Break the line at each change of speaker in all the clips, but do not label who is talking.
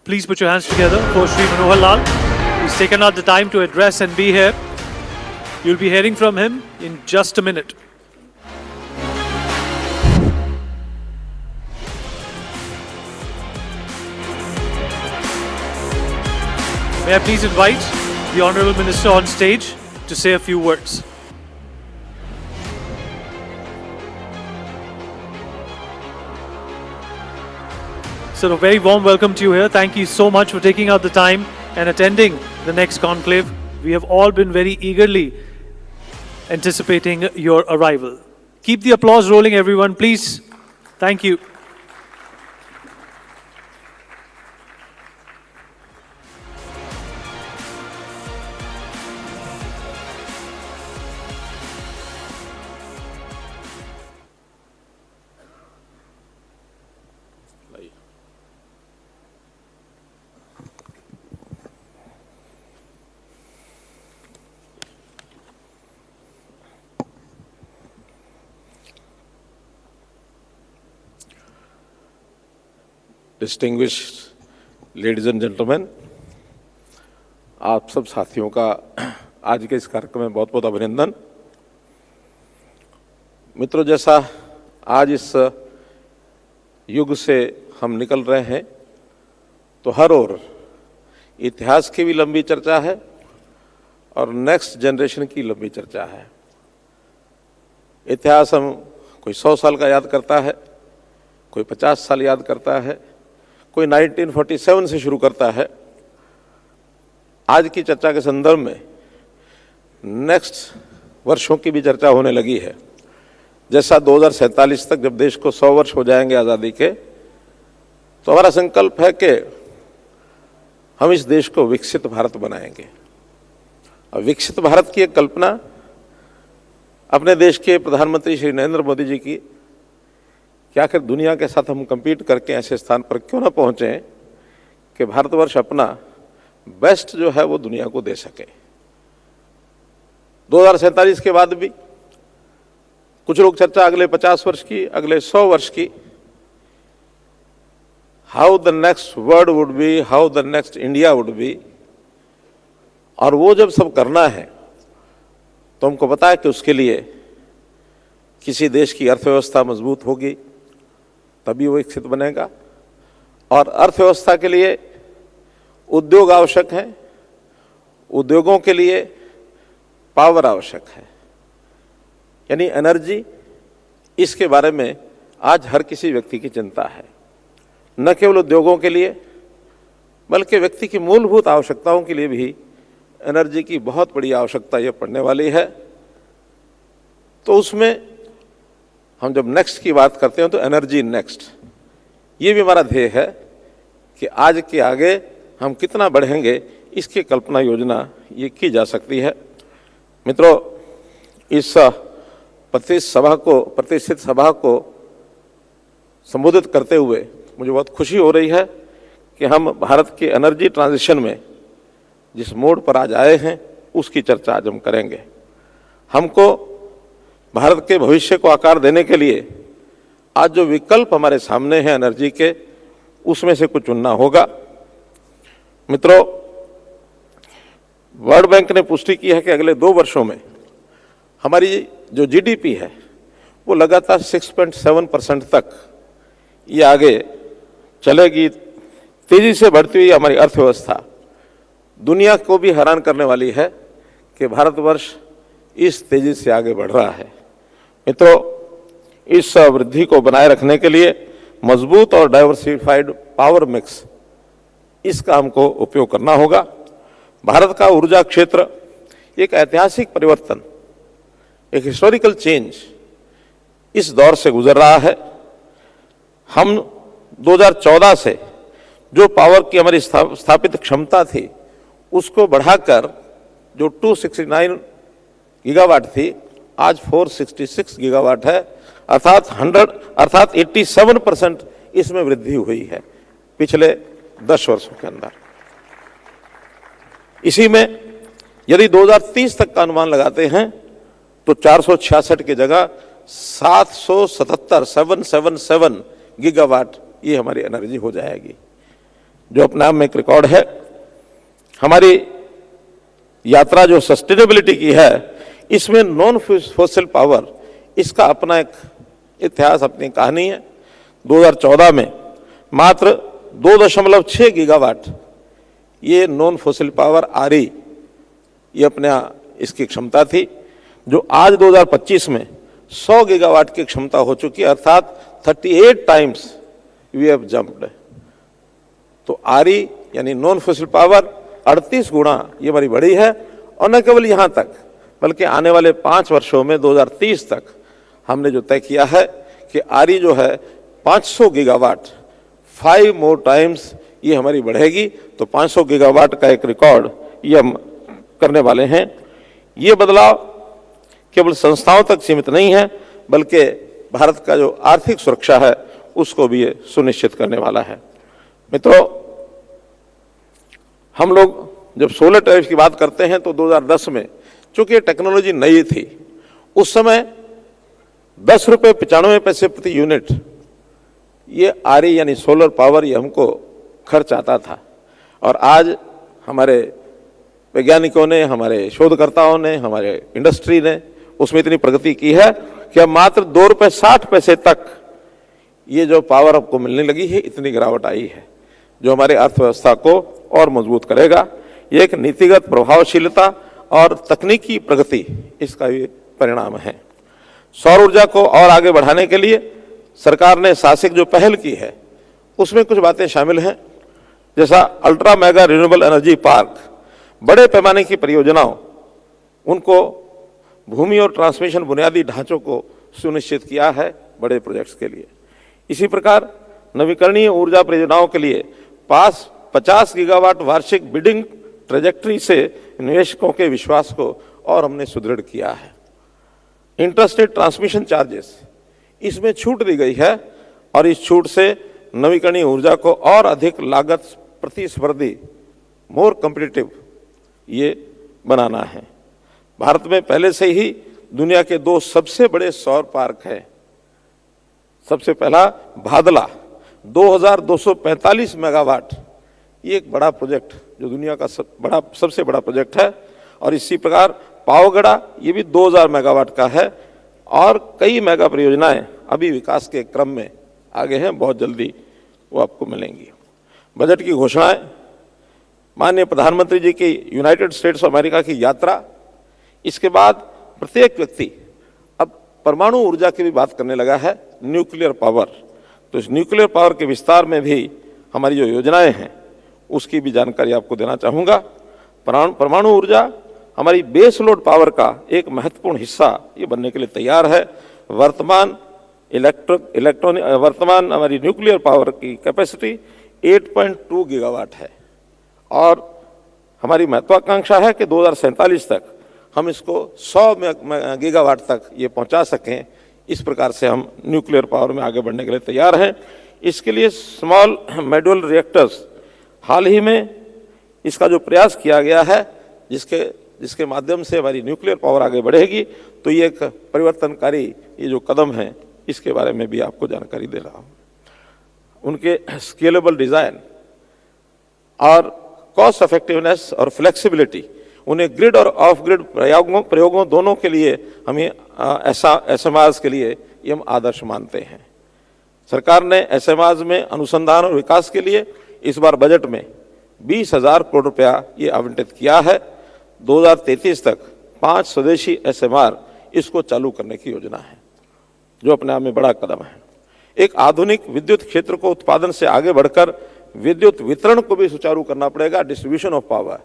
Please put your hands together for Shri Manohar Lal. He's taken out the time to address and be here. You'll be hearing from him in just a minute. May I please invite the Honourable Minister on stage to say a few words. So a very warm welcome to you here. Thank you so much for taking out the time and attending the next conclave. We have all been very eagerly anticipating your arrival. Keep the applause rolling, everyone, please. Thank you.
Distinguished ladies and gentleman, आप सब साथियों का आज के इस कार्यक्रम में बहुत बहुत अभिनंदन। मित्रों, जैसा आज इस युग से हम निकल रहे हैं तो हर ओर इतिहास की भी लंबी चर्चा है और नेक्स्ट जनरेशन की लंबी चर्चा है। इतिहास हम कोई 100 साल का याद करता है, कोई 50 साल याद करता है, कोई 1947 से शुरू करता है। आज की चर्चा के संदर्भ में नेक्स्ट वर्षों की भी चर्चा होने लगी है। जैसा 2047 तक जब देश को 100 वर्ष हो जाएंगे आज़ादी के, तो हमारा संकल्प है कि हम इस देश को विकसित भारत बनाएंगे। और विकसित भारत की एक कल्पना अपने देश के प्रधानमंत्री श्री नरेंद्र मोदी जी की कि आखिर दुनिया के साथ हम compete करके ऐसे स्थान पर क्यों ना पहुंचे कि भारतवर्ष अपना बेस्ट जो है वो दुनिया को दे सके। 2047 के बाद भी कुछ लोग चर्चा अगले 50 वर्ष की, अगले 100 वर्ष की, how the next world would be, how the next India would be. और वो जब सब करना है तो हमको पता है कि उसके लिए किसी देश की अर्थव्यवस्था मजबूत होगी तभी वो विकसित बनेगा। और अर्थव्यवस्था के लिए उद्योग आवश्यक है, उद्योगों के लिए पावर आवश्यक है, यानी एनर्जी। इसके बारे में आज हर किसी व्यक्ति की चिंता है, न केवल उद्योगों के लिए बल्कि व्यक्ति की मूलभूत आवश्यकताओं के लिए भी एनर्जी की बहुत बड़ी आवश्यकता ये पड़ने वाली है। तो उसमें हम जब नेक्स्ट की बात करते हैं तो एनर्जी नेक्स्ट, ये भी हमारा ध्येय है कि आज के आगे हम कितना बढ़ेंगे इसकी कल्पना योजना ये की जा सकती है। मित्रों, इस प्रतिष्ठित सभा को संबोधित करते हुए मुझे बहुत खुशी हो रही है कि हम भारत के एनर्जी ट्रांजिशन में जिस मोड़ पर आज आए हैं उसकी चर्चा आज हम करेंगे। हमको भारत के भविष्य को आकार देने के लिए आज जो विकल्प हमारे सामने हैं एनर्जी के, उसमें से कुछ चुनना होगा। मित्रों, वर्ल्ड बैंक ने पुष्टि की है कि अगले 2 वर्षों में हमारी जो जीडीपी है वो लगातार 6.7% तक ये आगे चलेगी। तेजी से बढ़ती हुई हमारी अर्थव्यवस्था दुनिया को भी हैरान करने वाली है कि भारतवर्ष इस तेजी से आगे बढ़ रहा है। मित्रों, इस वृद्धि को बनाए रखने के लिए मजबूत और डाइवर्सिफाइड पावर मिक्स, इसका हमको उपयोग करना होगा। भारत का ऊर्जा क्षेत्र एक ऐतिहासिक परिवर्तन, एक हिस्टोरिकल चेंज इस दौर से गुजर रहा है। हम 2014 से जो पावर की हमारी स्थापित क्षमता थी उसको बढ़ाकर जो 269 गीगावाट थी आज 466 गीगावाट है, अर्थात 87% इसमें वृद्धि हुई है पिछले 10 वर्षों के अंदर। इसी में यदि 2030 तक का अनुमान लगाते हैं तो 466 की जगह 777 गीगावाट ये हमारी एनर्जी हो जाएगी। जो अपने आप में एक रिकॉर्ड है। हमारी यात्रा जो सस्टेनेबिलिटी की है, इसमें नॉन फॉसिल पावर, इसका अपना एक इतिहास, अपनी कहानी है। 2014 में मात्र 2.6 गीगावाट ये नॉन फॉसिल पावर आरई, ये अपने इसकी क्षमता थी, जो आज 2025 में 100 गीगावाट की क्षमता हो चुकी है, अर्थात 38 टाइम्स वी हैव जंप्ड। तो आरई यानी नॉन फॉसिल पावर 38 गुना ये हमारी बढ़ी है। और न केवल यहाँ तक, बल्कि आने वाले 5 वर्षों में 2030 तक हमने जो तय किया है कि आरई जो है 500 गीगावाट, 5 मोर टाइम्स ये हमारी बढ़ेगी। तो 500 गीगावाट का एक रिकॉर्ड ये हम करने वाले हैं। ये बदलाव केवल संस्थाओं तक सीमित नहीं है, बल्कि भारत का जो आर्थिक सुरक्षा है उसको भी ये सुनिश्चित करने वाला है। मित्रों, हम लोग जब सोलर टैरिफ की बात करते हैं तो 2010 में, चूंकि ये टेक्नोलॉजी नई थी, उस समय 10 रुपये 95 पैसे प्रति यूनिट ये आरई यानी सोलर पावर ये हमको खर्च आता था। और आज हमारे वैज्ञानिकों ने, हमारे शोधकर्ताओं ने, हमारे इंडस्ट्री ने उसमें इतनी प्रगति की है कि अब मात्र 2 रुपये 60 पैसे तक ये जो पावर आपको मिलने लगी है, इतनी गिरावट आई है, जो हमारे अर्थव्यवस्था को और मजबूत करेगा। ये एक नीतिगत प्रभावशीलता और तकनीकी प्रगति, इसका भी परिणाम है। सौर ऊर्जा को और आगे बढ़ाने के लिए सरकार ने साहसिक जो पहल की है, उसमें कुछ बातें शामिल हैं, जैसा ultra mega renewable energy park, बड़े पैमाने की परियोजनाओं, उनको भूमि और ट्रांसमिशन बुनियादी ढांचों को सुनिश्चित किया है बड़े प्रोजेक्ट्स के लिए। इसी प्रकार नवीकरणीय ऊर्जा परियोजनाओं के लिए पास 50 गीगावाट वार्षिक बिडिंग ट्रेजेक्ट्री से निवेशकों के विश्वास को और हमने सुदृढ़ किया है। इंटरस्टेट ट्रांसमिशन चार्जेस, इसमें छूट दी गई है और इस छूट से नवीकरणीय ऊर्जा को और अधिक लागत प्रतिस्पर्धी, मोर कॉम्पिटिटिव ये बनाना है। भारत में पहले से ही दुनिया के 2 सबसे बड़े सौर पार्क हैं। सबसे पहला भादला 2245 मेगावाट, ये एक बड़ा प्रोजेक्ट जो दुनिया का सबसे बड़ा प्रोजेक्ट है। और इसी प्रकार पावगढ़ा, ये भी 2000 मेगावाट का है। और कई मेगा परियोजनाएं अभी विकास के क्रम में आगे हैं, बहुत जल्दी वो आपको मिलेंगी। बजट की घोषणाएं, माननीय प्रधानमंत्री जी की यूनाइटेड स्टेट्स ऑफ अमेरिका की यात्रा, इसके बाद प्रत्येक व्यक्ति अब परमाणु ऊर्जा की भी बात करने लगा है, न्यूक्लियर पावर। तो इस न्यूक्लियर पावर के विस्तार में भी हमारी जो योजनाएं हैं उसकी भी जानकारी आपको देना चाहूँगा। परमाणु ऊर्जा हमारी बेस लोड पावर का एक महत्वपूर्ण हिस्सा ये बनने के लिए तैयार है। वर्तमान हमारी न्यूक्लियर पावर की कैपेसिटी 8.2 गीगावाट है और हमारी महत्वाकांक्षा है कि 2047 तक हम इसको 100 गीगावाट तक ये पहुंचा सकें। इस प्रकार से हम न्यूक्लियर पावर में आगे बढ़ने के लिए तैयार हैं। इसके लिए स्मॉल मॉड्यूलर रिएक्टर्स, हाल ही में इसका जो प्रयास किया गया है, जिसके माध्यम से हमारी न्यूक्लियर पावर आगे बढ़ेगी, तो ये एक परिवर्तनकारी ये जो कदम है, इसके बारे में भी आपको जानकारी दे रहा हूँ। उनके स्केलेबल डिज़ाइन और कॉस्ट इफेक्टिवनेस और फ्लेक्सिबिलिटी, उन्हें ग्रिड और ऑफ ग्रिड प्रयोगों दोनों के लिए हमें एसएमआरस के लिए ये हम आदर्श मानते हैं। सरकार ने एसएमआरस में अनुसंधान और विकास के लिए इस बार बजट में 20,000 करोड़ रुपया ये आवंटित किया है। 2033 तक 5 स्वदेशी एसएमआर इसको चालू करने की योजना है, जो अपने आप में बड़ा कदम है। एक आधुनिक विद्युत क्षेत्र को उत्पादन से आगे बढ़कर विद्युत वितरण को भी सुचारू करना पड़ेगा, डिस्ट्रीब्यूशन ऑफ पावर।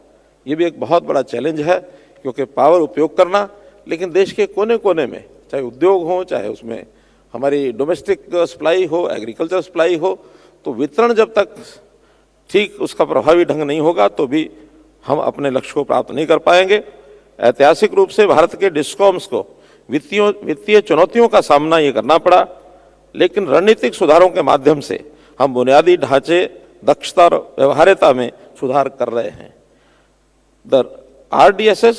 ये भी एक बहुत बड़ा चैलेंज है, क्योंकि पावर उपयोग करना, लेकिन देश के कोने कोने में, चाहे उद्योग हो, चाहे उसमें हमारी डोमेस्टिक सप्लाई हो, एग्रीकल्चर सप्लाई हो, तो वितरण जब तक ठीक उसका प्रभावी ढंग नहीं होगा तो भी हम अपने लक्ष्य को प्राप्त नहीं कर पाएंगे। ऐतिहासिक रूप से भारत के डिस्कॉम्स को वित्तीय चुनौतियों का सामना ये करना पड़ा, लेकिन रणनीतिक सुधारों के माध्यम से हम बुनियादी ढांचे, दक्षता और व्यवहार्यता में सुधार कर रहे हैं। RDSS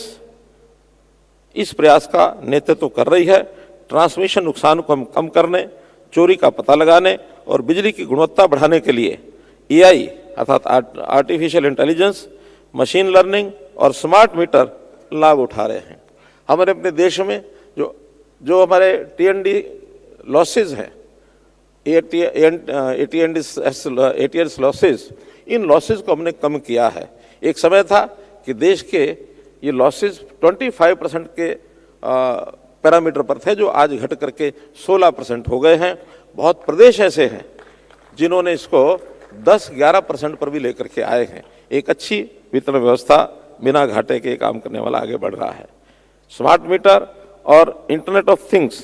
इस प्रयास का नेतृत्व कर रही है। ट्रांसमिशन नुकसान को हम कम करने, चोरी का पता लगाने और बिजली की गुणवत्ता बढ़ाने के लिए AI अर्थात आर्टिफिशियल इंटेलिजेंस, मशीन लर्निंग और स्मार्ट मीटर लाभ उठा रहे हैं। हमारे अपने देश में जो हमारे TND लॉसेज हैं, AT&S लॉसेज, इन लॉसेज को हमने कम किया है। एक समय था कि देश के ये लॉसेज 25% के पैरामीटर पर थे, जो आज घट करके 16% हो गए हैं। बहुत प्रदेश ऐसे हैं जिन्होंने इसको 10-11% पर भी लेकर के आए हैं। एक अच्छी वितरण व्यवस्था बिना घाटे के काम करने वाला आगे बढ़ रहा है। स्मार्ट मीटर और इंटरनेट ऑफ थिंग्स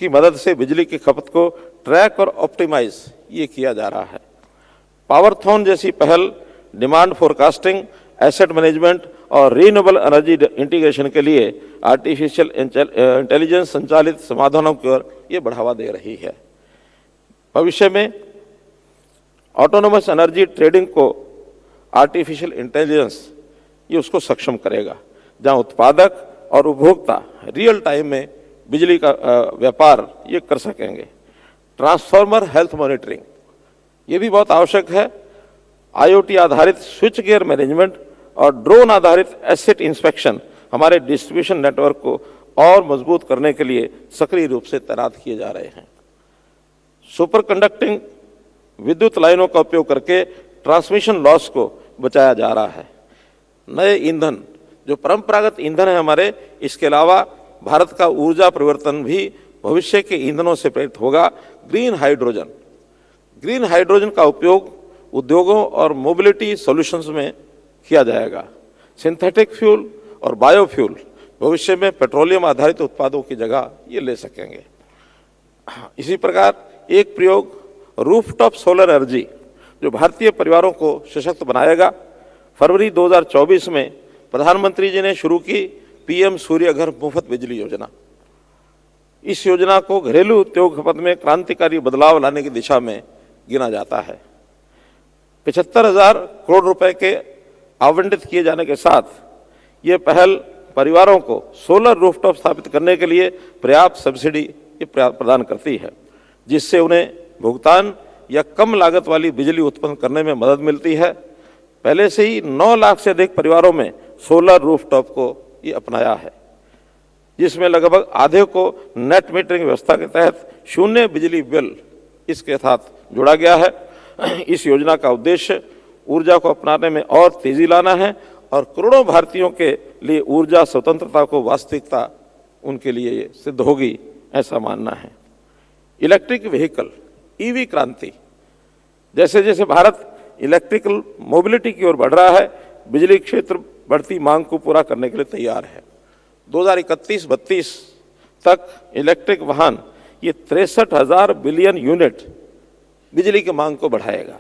की मदद से बिजली की खपत को ट्रैक और ऑप्टिमाइज ये किया जा रहा है। पावरथॉन जैसी पहल डिमांड फोरकास्टिंग, एसेट मैनेजमेंट और रीन्यूएबल एनर्जी इंटीग्रेशन के लिए आर्टिफिशियल इंटेलिजेंस संचालित समाधानों की ओर ये बढ़ावा दे रही है। भविष्य में ऑटोनोमस एनर्जी ट्रेडिंग को आर्टिफिशियल इंटेलिजेंस ये उसको सक्षम करेगा, जहां उत्पादक और उपभोक्ता रियल टाइम में बिजली का व्यापार ये कर सकेंगे। ट्रांसफॉर्मर हेल्थ मॉनिटरिंग ये भी बहुत आवश्यक है। IoT आधारित स्विच गियर मैनेजमेंट और ड्रोन आधारित एसेट इंस्पेक्शन हमारे डिस्ट्रीब्यूशन नेटवर्क को और मजबूत करने के लिए सक्रिय रूप से तैनात किए जा रहे हैं। सुपर कंडक्टिंग विद्युत लाइनों का उपयोग करके ट्रांसमिशन लॉस को बचाया जा रहा है। नए ईंधन जो परंपरागत ईंधन है हमारे, इसके अलावा भारत का ऊर्जा परिवर्तन भी भविष्य के ईंधनों से प्रेरित होगा। ग्रीन हाइड्रोजन का उपयोग उद्योगों और मोबिलिटी सॉल्यूशंस में किया जाएगा। सिंथेटिक फ्यूल और बायोफ्यूल भविष्य में पेट्रोलियम आधारित उत्पादों की जगह ये ले सकेंगे। इसी प्रकार एक प्रयोग रूफटॉप सोलर एनर्जी जो भारतीय परिवारों को सशक्त बनाएगा। फरवरी 2024 में प्रधानमंत्री जी ने शुरू की PM सूर्य घर मुफ्त बिजली योजना। इस योजना को घरेलू उद्योग खपत में क्रांतिकारी बदलाव लाने की दिशा में गिना जाता है। 75,000 करोड़ रुपए के आवंटित किए जाने के साथ ये पहल परिवारों को सोलर रूफटॉप स्थापित करने के लिए पर्याप्त सब्सिडी प्रदान करती है, जिससे उन्हें भुगतान या कम लागत वाली बिजली उत्पन्न करने में मदद मिलती है। पहले से ही 9 लाख से अधिक परिवारों में सोलर रूफटॉप को ये अपनाया है, जिसमें लगभग आधे को नेट मीटरिंग व्यवस्था के तहत शून्य बिजली बिल इसके साथ जोड़ा गया है। इस योजना का उद्देश्य ऊर्जा को अपनाने में और तेजी लाना है और करोड़ों भारतीयों के लिए ऊर्जा स्वतंत्रता को वास्तविकता उनके लिए ये सिद्ध होगी, ऐसा मानना है। इलेक्ट्रिक व्हीकल EV क्रांति, जैसे जैसे भारत इलेक्ट्रिकल मोबिलिटी की ओर बढ़ रहा है, बिजली क्षेत्र बढ़ती मांग को पूरा करने के लिए तैयार है। 2031-32 तक इलेक्ट्रिक वाहन ये 63,000 बिलियन यूनिट बिजली की मांग को बढ़ाएगा,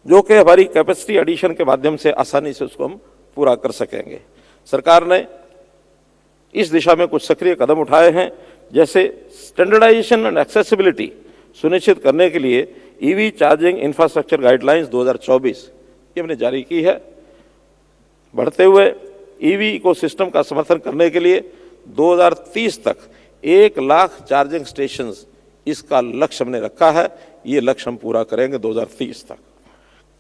जो कि हमारी कैपेसिटी एडिशन के माध्यम से आसानी से उसको हम पूरा कर सकेंगे। सरकार ने इस दिशा में कुछ सक्रिय कदम उठाए हैं, जैसे स्टैंडर्डाइजेशन एंड एक्सेसिबिलिटी सुनिश्चित करने के लिए EV चार्जिंग इंफ्रास्ट्रक्चर गाइडलाइंस 2024 ये हमने जारी की है। बढ़ते हुए EV इकोसिस्टम का समर्थन करने के लिए 2030 तक 1 लाख चार्जिंग स्टेशंस इसका लक्ष्य हमने रखा है। ये लक्ष्य हम पूरा करेंगे 2030 तक।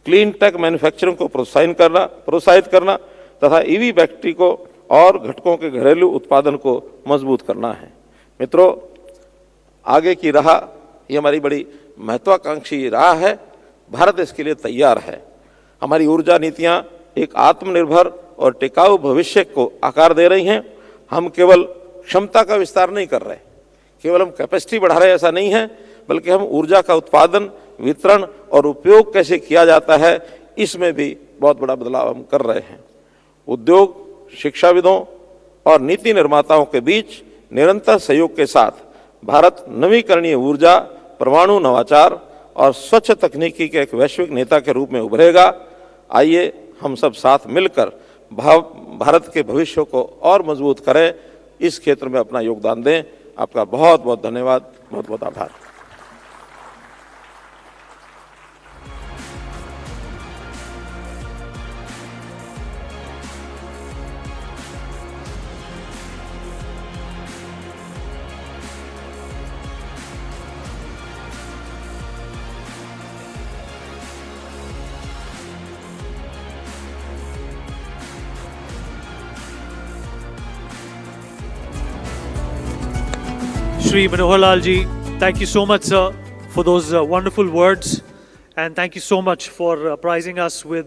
क्लीन टेक मैन्युफैक्चरिंग को प्रोत्साहित करना तथा EV बैटरी को और घटकों के घरेलू उत्पादन को मजबूत करना है। मित्रों, आगे की राह ये हमारी बड़ी महत्वाकांक्षी राह है। भारत इसके लिए तैयार है। हमारी ऊर्जा नीतियां एक आत्मनिर्भर और टिकाऊ भविष्य को आकार दे रही हैं। हम केवल क्षमता का विस्तार नहीं कर रहे, केवल हम कैपेसिटी बढ़ा रहे ऐसा नहीं है, बल्कि हम ऊर्जा का उत्पादन, वितरण और उपयोग कैसे किया जाता है, इसमें भी बहुत बड़ा बदलाव हम कर रहे हैं। उद्योग, शिक्षाविदों और नीति निर्माताओं के बीच निरंतर सहयोग के साथ भारत नवीकरणीय ऊर्जा, परमाणु नवाचार और स्वच्छ तकनीकी के एक वैश्विक नेता के रूप में उभरेगा। आइए हम सब साथ मिलकर भारत के भविष्य को और मजबूत करें, इस क्षेत्र में अपना योगदान दें। आपका बहुत बहुत धन्यवाद, बहुत बहुत आभार।
Shri Manohar Lal ji, thank you so much, sir, for those wonderful words. And thank you so much for apprising us with